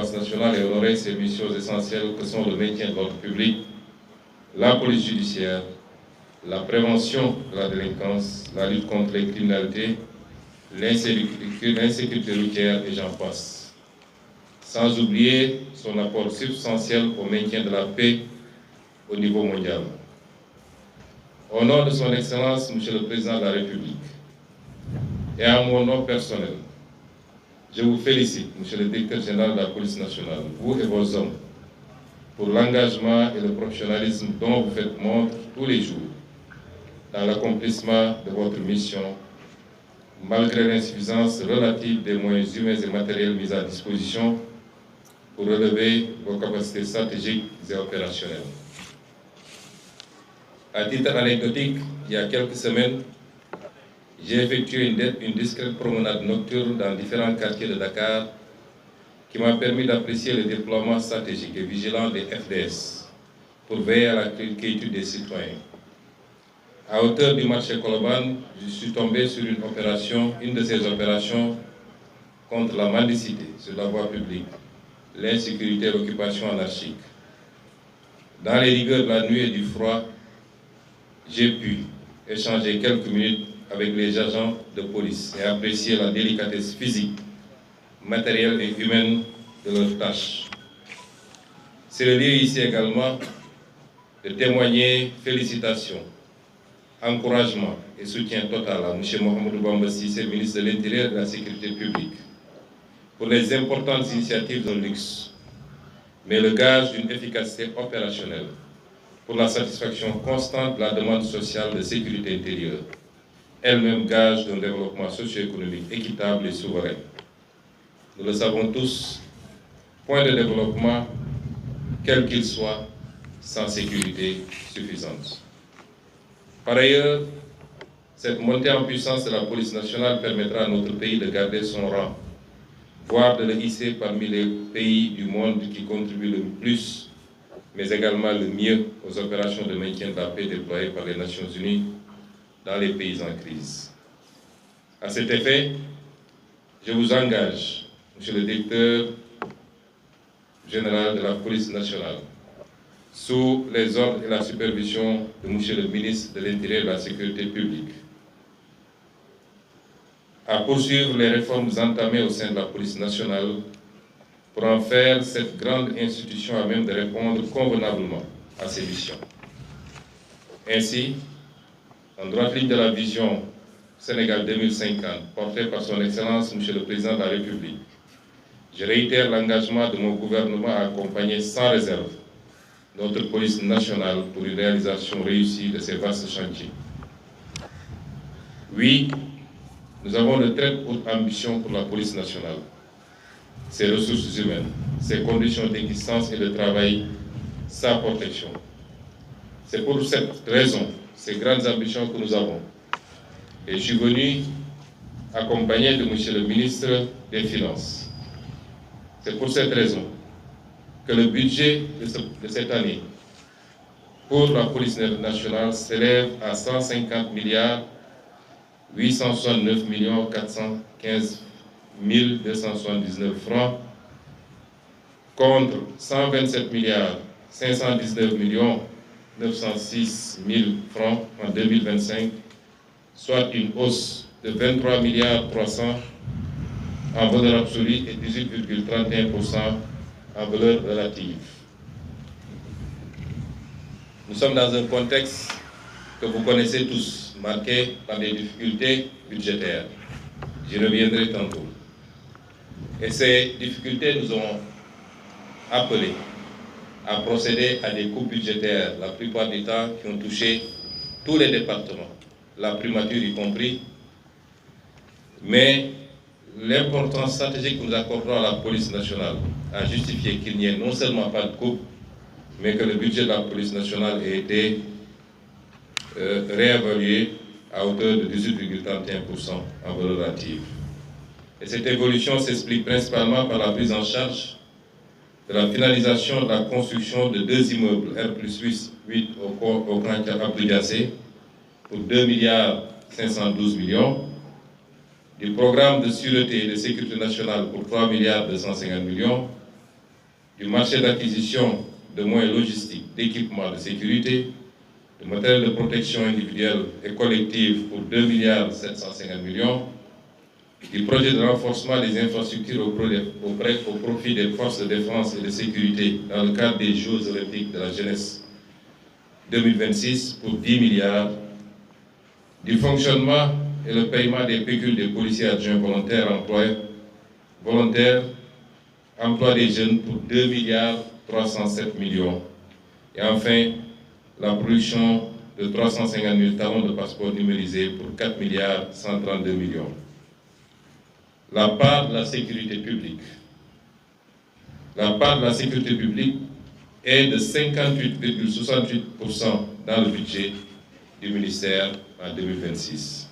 défense nationale et honorer ses missions essentielles que sont le maintien de l'ordre public, la police judiciaire, la prévention de la délinquance, la lutte contre les criminalités, l'insécurité routière et j'en passe. Sans oublier son apport substantiel au maintien de la paix au niveau mondial. Au nom de son Excellence, Monsieur le Président de la République, et à mon nom personnel, je vous félicite, Monsieur le Directeur général de la Police nationale, vous et vos hommes, pour l'engagement et le professionnalisme dont vous faites montre tous les jours dans l'accomplissement de votre mission, malgré l'insuffisance relative des moyens humains et matériels mis à disposition pour relever vos capacités stratégiques et opérationnelles. À titre anecdotique, il y a quelques semaines, j'ai effectué une discrète promenade nocturne dans différents quartiers de Dakar qui m'a permis d'apprécier le déploiement stratégique et vigilant des FDS pour veiller à la quiétude des citoyens. À hauteur du marché Colobane, je suis tombé sur une de ces opérations contre la mendicité sur la voie publique, l'insécurité et l'occupation anarchique. Dans les rigueurs de la nuit et du froid, j'ai pu échanger quelques minutes avec les agents de police et apprécier la délicatesse physique, matérielle et humaine de leurs tâches. C'est le lieu ici également de témoigner félicitations, encouragement et soutien total à M. Mohamedou Bamba Cissé, ministre de l'Intérieur et de la Sécurité publique, pour les importantes initiatives de luxe, mais le gage d'une efficacité opérationnelle pour la satisfaction constante de la demande sociale de sécurité intérieure, elle-même gage d'un développement socio-économique équitable et souverain. Nous le savons tous, point de développement, quel qu'il soit, sans sécurité suffisante. Par ailleurs, cette montée en puissance de la police nationale permettra à notre pays de garder son rang, voire de le hisser parmi les pays du monde qui contribuent le plus, mais également le mieux aux opérations de maintien de la paix déployées par les Nations Unies dans les pays en crise. À cet effet, je vous engage, Monsieur le Directeur général de la Police nationale, sous les ordres et la supervision de Monsieur le ministre de l'Intérieur et de la Sécurité publique, à poursuivre les réformes entamées au sein de la Police nationale pour en faire cette grande institution à même de répondre convenablement à ses missions. Ainsi, en droite ligne de la vision Sénégal 2050, portée par son Excellence Monsieur le Président de la République, je réitère l'engagement de mon gouvernement à accompagner sans réserve notre police nationale pour une réalisation réussie de ces vastes chantiers. Oui, nous avons de très hautes ambitions pour la police nationale, ses ressources humaines, ses conditions d'existence et de travail, sa protection. C'est pour cette raison, ces grandes ambitions que nous avons. Et je suis venu accompagné de Monsieur le ministre des Finances. C'est pour cette raison que le budget de cette année pour la police nationale s'élève à 150 milliards 869 415 279 francs contre 127 milliards 519 906 000 francs en 2025, soit une hausse de 23 milliards 300 en valeur absolue et 18,31% en valeur relative. Nous sommes dans un contexte que vous connaissez tous, marqué par des difficultés budgétaires. J'y reviendrai tantôt. Et ces difficultés nous ont appelés à procéder à des coupes budgétaires, la plupart du temps qui ont touché tous les départements, la primature y compris. Mais l'importance stratégique que nous accordons à la police nationale a justifié qu'il n'y ait non seulement pas de coupe, mais que le budget de la police nationale ait été réévalué à hauteur de 18,31% en valeur relative. Et cette évolution s'explique principalement par la prise en charge de la finalisation de la construction de 2 immeubles R+8 au Grand Abdou-Diassé pour 2 milliards 512 millions, du programme de sûreté et de sécurité nationale pour 3 milliards 250 millions, du marché d'acquisition de moyens logistiques, d'équipements de sécurité, de matériel de protection individuelle et collective pour 2,750 milliards, du projet de renforcement des infrastructures au profit des forces de défense et de sécurité dans le cadre des Jeux olympiques de la jeunesse 2026 pour 10 milliards, du fonctionnement et le paiement des pécules des policiers adjoints volontaires emploi des jeunes pour 2,307 millions. Et enfin, la production de 350 000 talons de passeport numérisés pour 4,132 millions. La part de la sécurité publique. La part de la sécurité publique est de 58,68% dans le budget du ministère en 2026.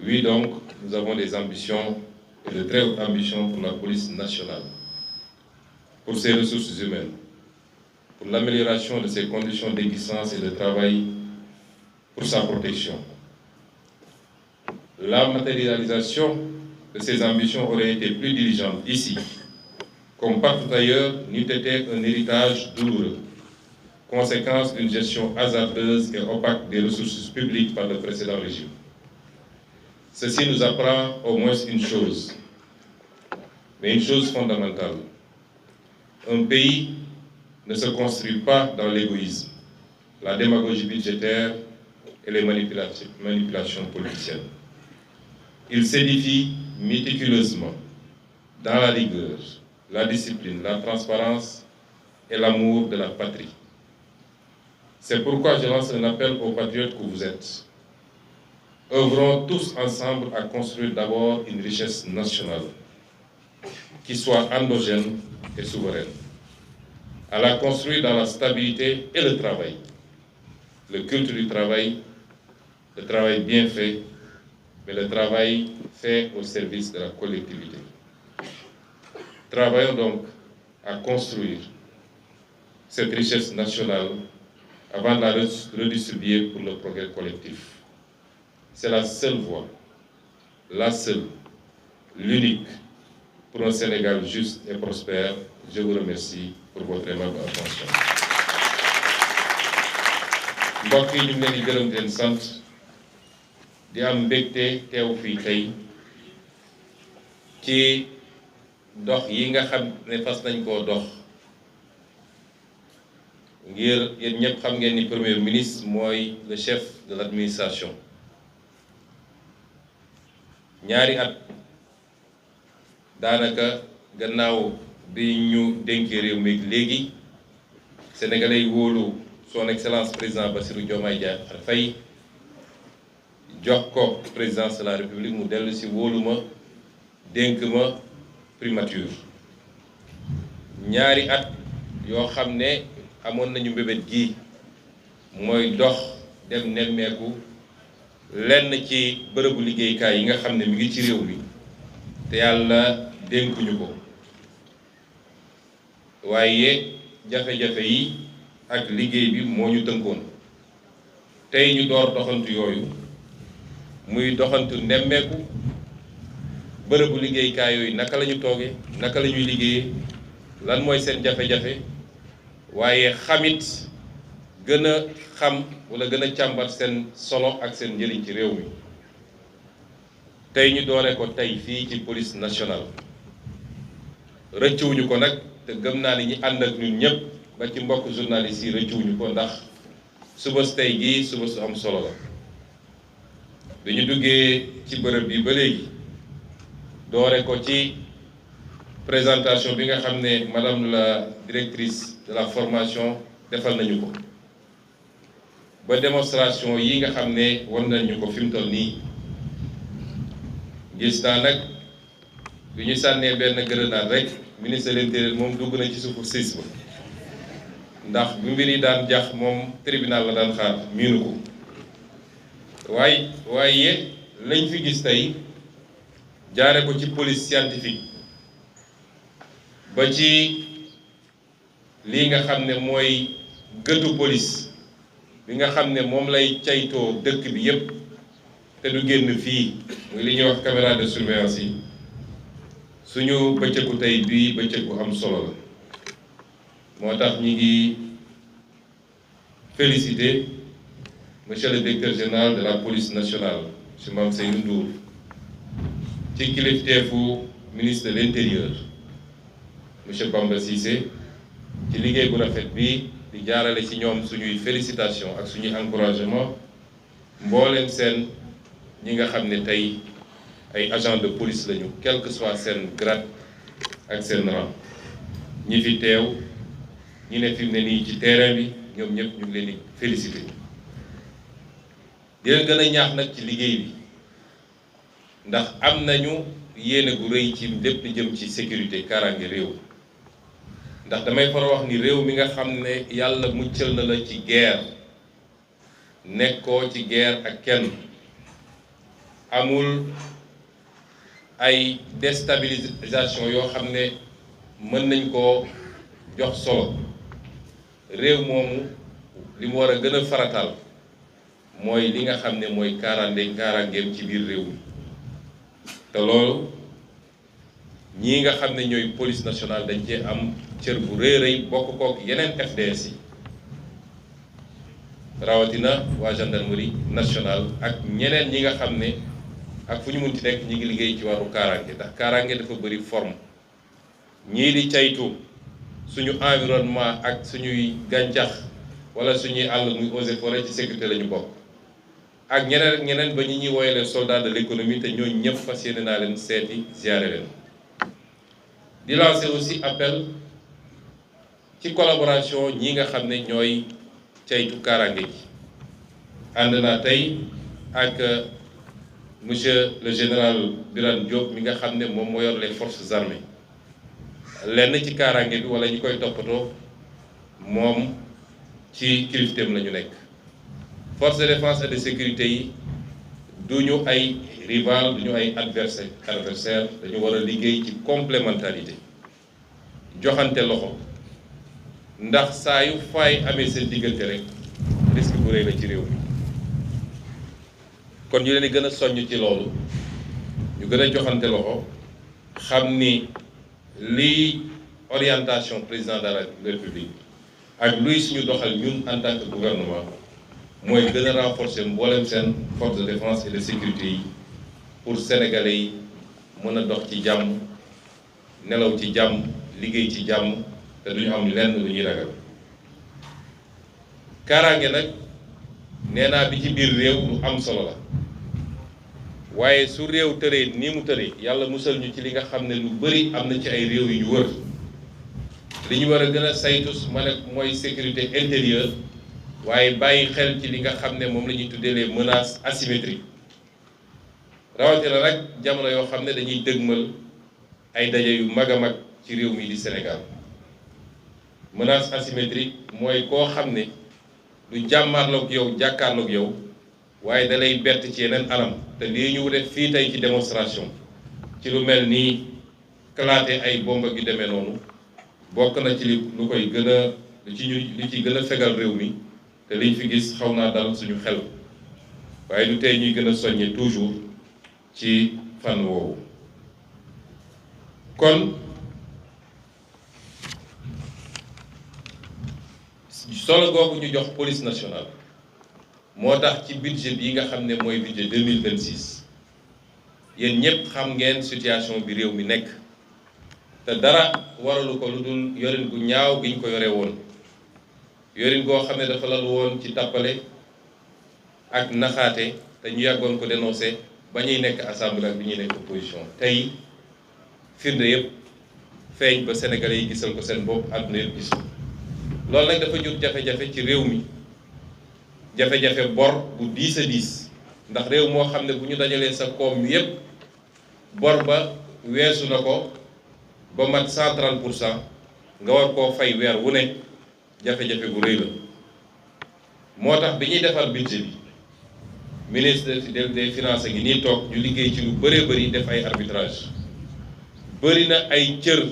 Oui, donc, nous avons des ambitions et de très hautes ambitions pour la police nationale, pour ses ressources humaines, pour l'amélioration de ses conditions d'existence et de travail, pour sa protection. La matérialisation de ces ambitions aurait été plus diligente ici, comme partout ailleurs, n'eût été un héritage douloureux, conséquence d'une gestion hasardeuse et opaque des ressources publiques par le précédent régime. Ceci nous apprend au moins une chose, mais une chose fondamentale. Un pays ne se construit pas dans l'égoïsme, la démagogie budgétaire et les manipulations politiciennes. Il s'édifie méticuleusement dans la rigueur, la discipline, la transparence et l'amour de la patrie. C'est pourquoi je lance un appel aux patriotes que vous êtes. Œuvrons tous ensemble à construire d'abord une richesse nationale qui soit endogène et souveraine, à la construire dans la stabilité et le travail, le culte du travail, le travail bien fait, mais le travail fait au service de la collectivité. Travaillons donc à construire cette richesse nationale avant de la redistribuer pour le progrès collectif. C'est la seule voie, la seule, l'unique, pour un Sénégal juste et prospère. Je vous remercie pour votre aimable attention. mbokk yi ñu ngi leen di gërëm di leen sant di am mbégte teew fii tey ci dox yi nga xam ne fas nañ koo dox ngir yéen ñëpp xam ngeen ni premier ministre mooy le chef de l'administration. ñaari at daanaka gannaaw bi ñu dénkee réew mi léegi sénégalais yi wóolu son excellence président Bassirou Diomaye Diakhar Faye jox ko présidence de la république mu dellu si wóolu ma dénk ma primature. ñaari at yoo xam ne amoon nañu mbébét gi mooy dox dem nemmeeku lenn ci bërëbu liggéeykaay yi nga xam ne mi ngi ci réew mi te yàlla dénkuñu ko, waaye jafe-jafe yi ak liggéey bi moo ñu tënkoon. tey ñu door doxantu yooyu muy doxantu nemmeeku bërëbu liggéeykaay yooyu naka la ñu toogee, naka la ñuy liggéeyee, lan mooy seen jafe-jafe, waaye xamit gën a xam wala gën a càmbar seen solo ak seen njëriñ ci réew mi. tey ñu doore ko tey fii ci police nationale. rëccuwuñu ko nag te gëm naa ni ñi ànd ak ñun ñëpp ba ci mbokk journalistes yi rëccuwuñu ko, ndax suba su tey gii suba su am solo la. bi ñu duggee ci bërëb bi ba léegi doore ko ci présentation bi nga xam ne madame la directrice de la formation defal nañu ko, ba démonstration yi nga xam ne war nañu ko fi mu toll nii. gis naa nag bi ñu sànnee benn grenade rek ministre de l'intérieur moom dugg na ci suufu siis ba, ndax bu mbir yi daan jax moom tribunal la daan xaar miinu ko. waaye lañ fi gis tey jaare ko ci police scientifique ba ci lii nga xam ne mooy gëtu police bi nga xam ne moom lay caytoo dëkk bi yépp te du génn fii, muy li ñuy wax caméra de surveillance yi. suñu bëccëgu tey bii bëccëg bu am solo la. moo tax ñi ngi féliciter monsieur le directeur général de la police nationale monsieur Mame Seydou Ndour ci kilifteefu ministre de l'intérieur monsieur Bamba Cissé ci liggéey bu rafet bi di jaarale ci ñoom suñuy félicitation ak suñuy encouragement mbooleem seen ñi nga xam ne tey ay agents de police lañu quel que soit seen grade ak seen rang ñi fi teew ñi ne fi mu ne nii ci terrain bi ñoom ñëpp ñu ngi leen di féliciter di leen gën a ñaax nag ci liggéey bi ndax am nañu yéene gu rëy ci lépp li jëm ci sécurité kaaraange réew ndax damay faral wax ni réew mi nga xam ne yàlla muccal na la ci guerre nekkoo ci guerre ak kenn amul ay déstabilisation yoo xam ne mën nañ koo jox solo réew moomu li mu war a gën a faratal mooy li nga xam ne mooy kaaraangeem ci biir réew mi te loolu ñii nga xam ne ñooy police nationale dañ cee am cër bu rëy rëy bokk kook yeneen FDS yi rawatina waa gendarmerie nationale ak ñeneen ñi nga xam ne ak fu ñu munti nekk ñi ngi liggéey ci wàllu kaaraange ndax kaaraange dafa bëri forme ñii di caytu suñu environnement ak suñuy gàncax wala suñuy àll muy eaux et forêts ci sécurité la ñu bokk ak ñeneen ba ñi ñuy woowee les soldats de l'économie te ñooñu ñëpp fas yéene naa leen seeti ziare leen di lancer aussi appel ci collaboration ñi nga xam ne ñooy caytu kaaraange gi ànd naa tey ak monsieur le général Birane Diop mi nga xam ne moom moo yor les forces armées lenn ci kaaraange bi wala ñi koy toppatoo moom ci kilifteem la ñu nekk force de défense et de sécurité yi du ñu ay rival du ñu ay adversaire dañu war a liggéey ci complémentarité joxante loxo ndax saa yu faay amee seen diggante rek risque bu rëy la ci réew mi kon ñu leen di gën a soññ ci loolu ñu gën a joxante loxo xam ni lii orientation président de la République ak luy suñu doxal ñun en tant que gouvernement mooy gën a renforcer mboolem seen force de défense et de sécurité yi pour sénégalais yi mën a dox ci jàmm nelaw ci jàmm liggéey ci jàmm te duñu am lenn lu ñuy ragal kaaraange nag nee naa bi ci biir réew lu am solo la waaye su réew tëree nii mu tëree yàlla musal ñu ci li nga xam ne lu bari am na ci ay réew yu ñu wër li ñu war a gën a saytu ma ne mooy sécurité intérieure waaye bàyyi xel ci li nga xam ne moom la ñuy tuddee les menaces asymétriques rawatina nag jamono yoo xam ne dañuy dëgmal ay daje yu mag a mag ci réew mi di Sénégal menace asymétrique mooy koo xam ne du jàmmaarloog yow jàkkaarloog yow waaye da lay bett ci yeneen anam te lii ñu def fii tey ci démonstration ci lu mel nii kalaate ay bomba gi demee noonu bokk na ci lu koy gën a lu ci gën a fegal réew mi te liñ fi gis xaw naa dal suñu xel waaye du tey ñuy gën a soññe toujours ci fan woowu kon solo googu ñu jox police nationale moo tax ci budget bi nga xam ne mooy budget 2026 yéen ñëpp xam ngeen situation bi réew mi nekk te dara waralu ko lu dul yorin gu ñaaw gi ñu ko yore woon yorin goo xam ne dafa lal woon ci tàppale ak naxaate te ñu yàggoon ko dénoncé ba ñuy nekk assemblée ak bi ñuy nekk opposition tey firnde yëpp feeñ ba sénégalais yi gisal ko seen bopp àdduna yëpp gis loolu nag dafa jur jafe-jafe ci réew mi jafe-jafe bor bu diis a diis ndax réew moo xam ne bu ñu dajalee sa koom yépp bor ba weesu na ko ba mat 130% nga war koo fay weer wu ne jafe-jafe bu rëy la moo tax bi ñuy defar budget bi ministre des finances ngi nii toog ñu liggéey ci lu bëree bëri def ay arbitrage bëri na ay cër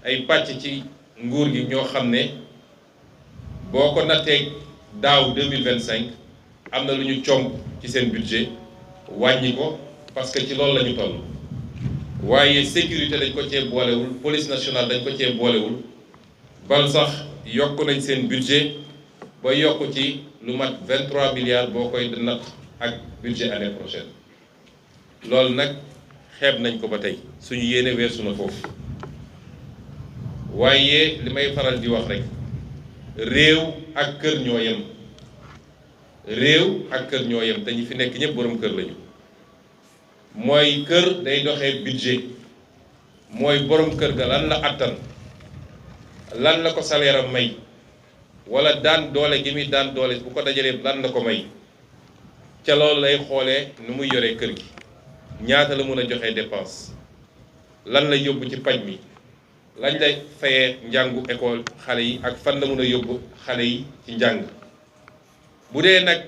ay pàcc ci nguur gi ñoo xam ne boo ko nattee daaw 2025 am na lu ñu comb ci seen budget wàññi ko parce que ci loolu la ñu toll waaye sécurité dañ ko cee boolewul police nationale dañ ko cee boolewul bal sax yokk nañ seen budget ba yokk ci lu mat 23 milliards boo koy natt ak budget année prochaine loolu nag xeeb nañ ko ba tey suñu yéene weesu na foofu waaye li may faral di wax rek réew ak kër ñoo yem réew ak kër ñoo yem te ñi fi nekk ñëpp borom kër lañu mooy kër day doxee budget mooy borom kër ga lan la attan lan la ko salaire am may wala daan doole gi muy daan doole bu ko dajalee lan la ko may ca loolu lay xoolee nu muy yoree kër gi ñaata la mën a joxe dépense lan la yóbbu ci paj mi lañ lay fayee njàngu école xale yi ak fan la mën a yóbbu xale yi ci njàng bu dee nag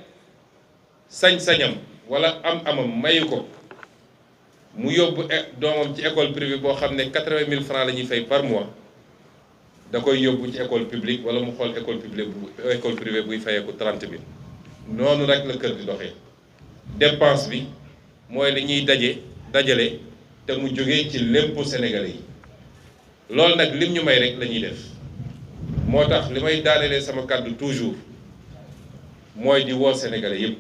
sañ-sañam wala am-amam mayu ko mu yóbbu doomam ci école privée boo xam ne 80 000 francs la ñuy fay par mois da koy yóbbu ci école publique wala mu xool école privée buy fayeeku 30 000 noonu rek la kër di doxee dépense bi mooy li ñuy dajale te mu jógee ci l'impôt sénégalais yi loolu nag lim ñu may rek la ñuy def moo tax li may daanelee sama kàddu toujours mooy di woo sénégalais yépp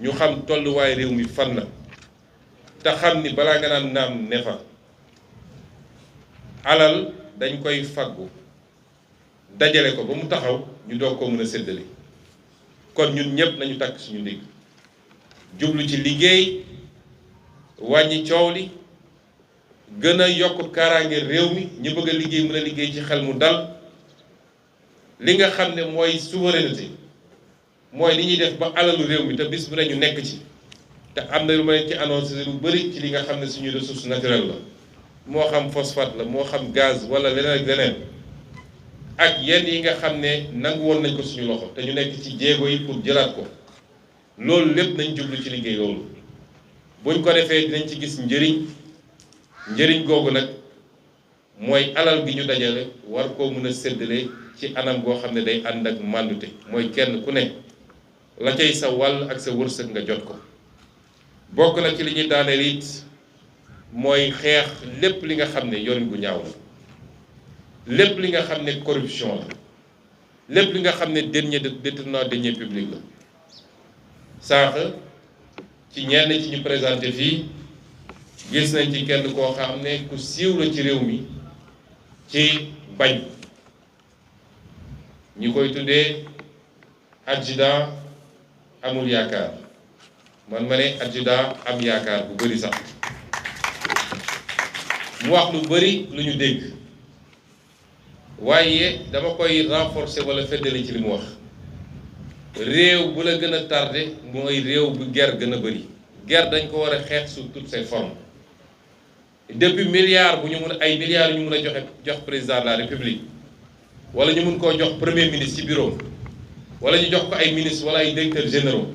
ñu xam tolluwaay réew mi fan la te xam ni balaa nga naan naam ne fa alal dañ koy faggu dajale ko ba mu taxaw ñu doog ko mën a séddale kon ñun ñëpp nañu takk suñu ndigg jublu ci liggéey wàññi coow li gën a yokk kaaraange réew mi ñu bëgg a liggéey mën a liggéey ci xel mu dal li nga xam ne mooy souveraineté mooy li ñuy def ba alalu réew mi te bis bu ne ñu nekk ci te am na lu ma leen ci annoncé lu bëri ci li nga xam ne suñu ressource naturelle la moo xam phosphate la moo xam gaz wala leneen ak leneen ak yenn yi nga xam ne nangu woon nañ ko suñu loxo te ñu nekk ci jéego yi pour jëlaat ko loolu lépp nañ jublu ci liggéey loolu buñ ko defee dinañ ci gis njëriñ googu nag mooy alal gi ñu dajale war koo mën a séddale ci anam goo xam ne day ànd ak màndute mooy kenn ku ne la cay sa wàll ak sa wërsëg nga jot ko bokk na ci li ñuy daaneel it mooy xeex lépp li nga xam ne yorin gu ñaaw la lépp li nga xam ne corruption la lépp li nga xam ne détournement de deniers publics la sànq ci ñenn ci ñu présenté fii gis nañ ci kenn koo xam ne ku siiw la ci réew mi ci bañ ñi koy tuddee adjudant amul yaakaar man ma ne adjudant am yaakaar bu bëri sax mu wax lu bëri lu ñu dégg waaye dama koy renforcer wala feddali ci li mu wax réew bu la gën a tardé mooy réew bu guerre gën a bëri guerre dañ ko war a xeex sous toutes ses formes depuis milliards bu ñu mun ay milliards yu ñu mun a jox président de la république wala ñu mun koo jox premier ministre ci bureau wala ñu jox ko ay ministres wala ay directeurs généraux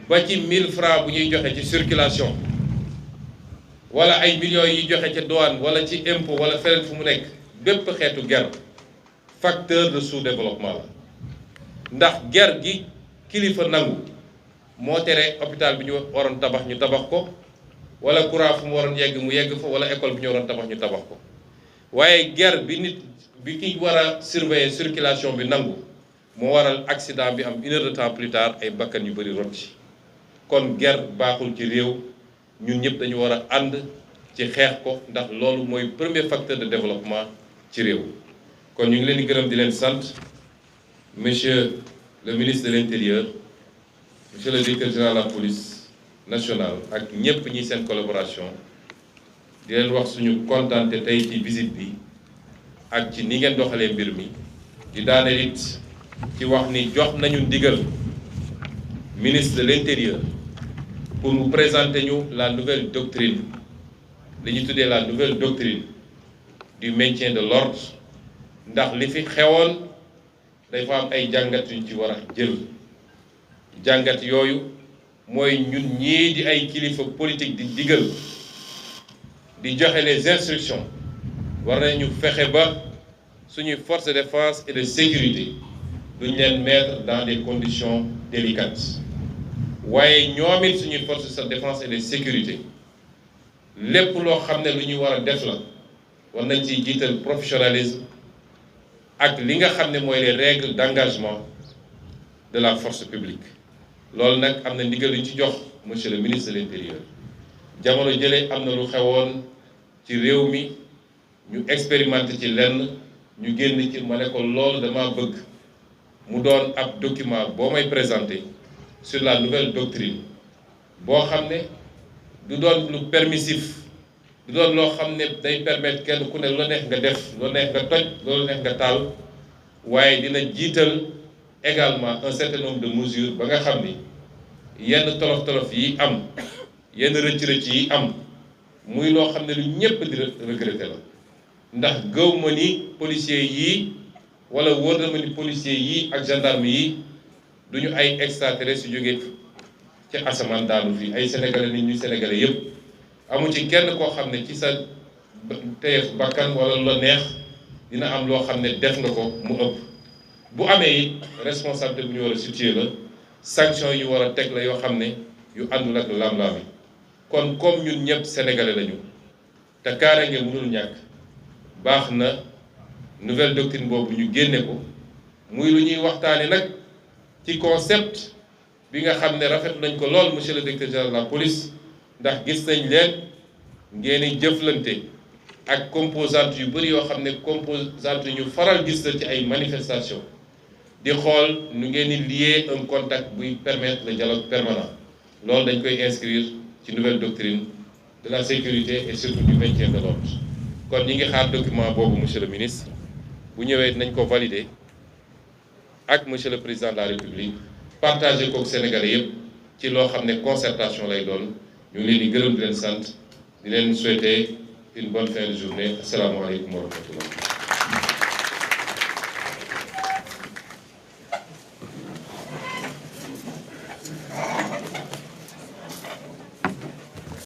ba ci 1000 francs bu ñuy joxe ci circulation wala ay millions yi joxe ca douane wala ci impôt wala feneen fu mu nekk bépp xeetu guerre facteur de sous-développement la ndax guerre gi kilifa nangu moo tere hôpital bi ñu waroon tabax ñu tabax ko wala courant fu mu waroon yegg mu yegg fa wala école bi ñu waroon tabax ñu tabax ko waaye guerre bi ki war a surveiller circulation bi nangu moo waral accident bi am 1 heure de temps plus tard ay bakkan yu bëri rot ci kon guerre baaxul ci réew ñun ñëpp dañu war a ànd ci xeex ko ndax loolu mooy premier facteur de développement ci réew kon ñu ngi leen di gërëm di leen sant monsieur le ministre de l'intérieur monsieur le directeur général de la police nationale ak ñëpp ñi seen collaboration di leen wax suñu kontaante tey ci visite bi ak ci ni ngeen doxalee mbir mi di daaneel it ci wax ni jox nañu ndigal ministre de l'intérieur pour mu présenter ñu la nouvelle doctrine li ñu tuddee la nouvelle doctrine du maintien de l'ordre ndax li fi xewoon dafa am ay jàngat yuñ ci war a jël jàngat yooyu mooy ñun ñii di ay kilifa politique di digal di joxe les instructions war nañu fexe ba suñuy forces de défense et de sécurité duñ leen mettre dans des conditions délicates waaye ñoom it suñuy forces de défense et de sécurité lépp loo xam ne lu ñuy war a def la war nañ ciy jiital professionnalisme ak li nga xam ne mooy les règles d'engagement de la force publique loolu nag am na ndigal yu ñu ci jox monsieur le ministre de l'intérieur jamono jëlee am na lu xewoon ci réew mi ñu expérimenté ci lenn ñu génn ci ma ne ko loolu dama bëgg mu doon ab document boo may présenté sur la nouvelle doctrine boo xam ne du doon lu permissif du doon loo xam ne day permettre kenn ku ne lu neex nga def lu neex nga toj lu neex nga taal waaye dina jiital également un certain nombre de mesures ba nga xam ni yenn tolof-tolof yi am yenn rëcc-rëcc yi am muy loo xam ne lu ñëpp di regretter la ndax gëw ma ni policiers yii wala wóor na ma ni policiers yii ak gendarme yi duñu ay extraterrestres yu jógee ci asamaan daanu fii ay sénégalais nit ñu sénégalais yëpp amu ci kenn koo xam ne ci sa teyeef bakkan wala lu la neex dina am loo xam ne def nga ko mu ëpp bu amee it responsabilité bu ñu war a situer la sanction yu war a teg la yoo xam ne yu àndul ak lam-lam yi kon comme ñun ñëpp sénégalais lañu te kaaraange mënul ñàkk baax na nouvelle doctrine boobu ñu génne ko muy lu ñuy waxtaane nag ci concept bi nga xam ne rafet nañ ko lool monsieur le directeur général de la police ndax gis nañ leen ngeen di jëflante ak composante yu bëri yoo xam ne composante yu ñu faral gis la ci ay manifestations di xool nu ngeen di lier un contact buy permettre le dialogue permanent loolu dañ koy inscrire ci nouvelle doctrine de la sécurité et surtout du maintien de l'ordre kon ñi ngi xaar document boobu monsieur le ministre bu ñëwee nañ ko valider ak monsieur le président de la république partagé kook sénégalais yëpp ci loo xam ne concertation lay doon ñu ngi leen di gërëm di leen sant di leen souhaiter une bonne fin de journée asalaamaaleykum wa rahmatullah